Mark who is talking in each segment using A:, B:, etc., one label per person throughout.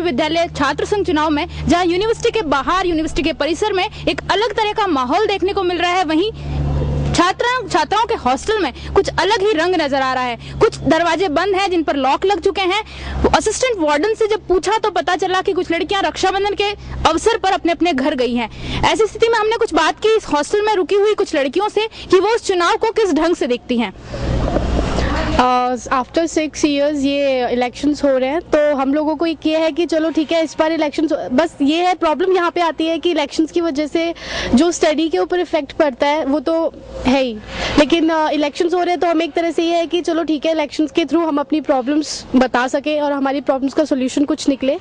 A: विद्यालय छात्र संघ चुनाव में जहां यूनिवर्सिटी के बाहर, यूनिवर्सिटी के परिसर में एक अलग तरह का माहौल देखने को मिल रहा है, वहीं छात्राओं के हॉस्टल में कुछ अलग ही रंग नजर आ रहा है। कुछ दरवाजे बंद हैं जिन पर लॉक लग चुके हैं। असिस्टेंट वार्डन से जब पूछा तो पता चला कि कुछ लड़कियां रक्षाबंधन के अवसर पर अपने अपने घर गई हैं। ऐसी स्थिति में हमने कुछ बात की इस हॉस्टल में रुकी हुई कुछ लड़कियों से कि वो इस चुनाव को किस ढंग से देखती हैं।
B: आफ्टर 6 years ये इलेक्शंस हो रहे हैं, तो हम लोगों को एक ये है कि चलो ठीक है, इस बार इलेक्शंस, बस ये है प्रॉब्लम यहाँ पे आती है कि इलेक्शंस की वजह से जो स्टडी के ऊपर इफेक्ट पड़ता है वो तो है ही, लेकिन इलेक्शंस हो रहे हैं तो हम एक तरह से ये है कि चलो ठीक है, इलेक्शंस के थ्रू हम अपनी प्रॉब्लम्स बता सकें और हमारी प्रॉब्लम्स का सोल्यूशन कुछ निकले।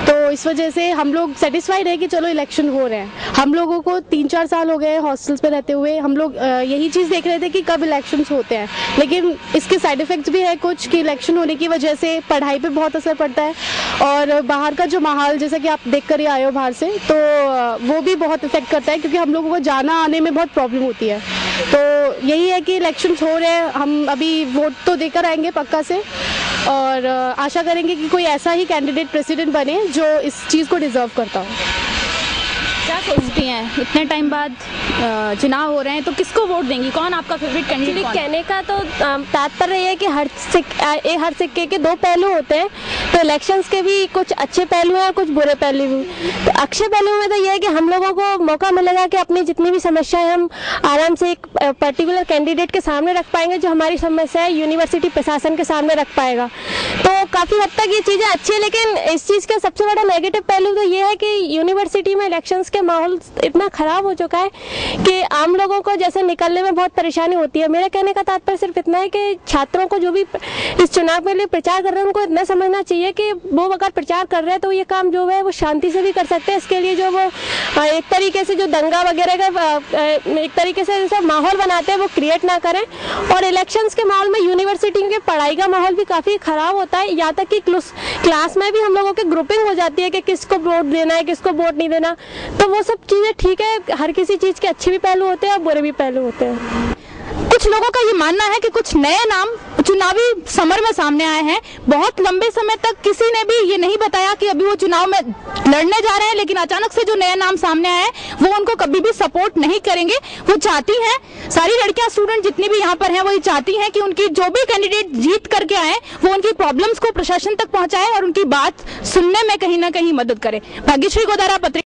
B: तो इस वजह से हम लोग सेटिस्फाइड है कि चलो इलेक्शन हो रहे हैं। हम लोगों को 3-4 साल हो गए हॉस्टल्स पे रहते हुए, हम लोग यही चीज़ देख रहे थे कि कब इलेक्शंस होते हैं, लेकिन इसके साइड इफेक्ट्स भी है कुछ कि इलेक्शन होने की वजह से पढ़ाई पे बहुत असर पड़ता है और बाहर का जो माहौल, जैसा कि आप देख कर ही आए हो बाहर से, तो वो भी बहुत इफेक्ट करता है क्योंकि हम लोगों को जाना आने में बहुत प्रॉब्लम होती है। तो यही है कि इलेक्शंस हो रहे हैं, हम अभी वोट तो देकर आएंगे पक्का से और आशा करेंगे कि कोई ऐसा ही कैंडिडेट प्रेसिडेंट बने जो इस चीज़ को डिजर्व करता हो।
A: क्या सोचती हैं, इतने टाइम बाद चुनाव हो रहे हैं तो किसको वोट देंगी? कौन आपका फेवरेट कैंडिडेट?
C: कहने का तो तात्पर्य है कि हर सिक्के के 2 पहलू होते हैं, तो इलेक्शंस के भी कुछ अच्छे पहलू हैं और कुछ बुरे पहलू भी। तो अच्छे पहलू में तो ये है कि हम लोगों को मौका मिलेगा कि अपनी जितनी भी समस्याएं हम आराम से एक पर्टिकुलर कैंडिडेट के सामने रख पाएंगे, जो हमारी समस्याएं यूनिवर्सिटी प्रशासन के सामने रख पाएगा। तो काफ़ी हद तक ये चीज़ें अच्छी है, लेकिन इस चीज़ का सबसे बड़ा नेगेटिव पहलू तो ये है कि यूनिवर्सिटी में इलेक्शंस के माहौल इतना ख़राब हो चुका है कि आम लोगों को जैसे निकलने में बहुत परेशानी होती है। मेरे कहने का तात्पर्य सिर्फ इतना है कि छात्रों को जो भी इस चुनाव के लिए प्रचार कर रहे हैं उनको इतना समझना चाहिए कि वो अगर प्रचार कर रहे हैं तो ये काम जो है वो शांति से भी कर सकते हैं। इसके लिए जो वो एक तरीके से जो दंगा वगैरह का एक तरीके से जैसा माहौल बनाते हैं वो क्रिएट ना करें। और इलेक्शंस के माहौल में यूनिवर्सिटी के पढ़ाई का माहौल भी काफ़ी ख़राब होता है, यहाँ तक कि क्लास में भी हम लोगों की ग्रुपिंग हो जाती है कि किसको वोट देना है, किसको वोट नहीं देना। तो वो सब चीज़ें ठीक है, हर किसी चीज़ के अच्छे भी पहलू होते हैं और बुरे भी पहलू होते हैं।
A: कुछ लोगों का ये मानना है कि कुछ नए नाम चुनावी समर में सामने आए हैं। बहुत लंबे समय तक किसी ने भी ये नहीं बताया कि अभी वो चुनाव में लड़ने जा रहे हैं, लेकिन अचानक से जो नए नाम सामने आए हैं वो उनको कभी भी सपोर्ट नहीं करेंगे। वो चाहती हैं, सारी लड़कियां, स्टूडेंट जितनी भी यहाँ पर हैं, वही चाहती हैं कि उनकी जो भी कैंडिडेट जीत करके आए वो उनकी प्रॉब्लम्स को प्रशासन तक पहुंचाए और उनकी बात सुनने में कहीं ना कहीं मदद करे। भाग्यश्री गोदारा, पत्रिका।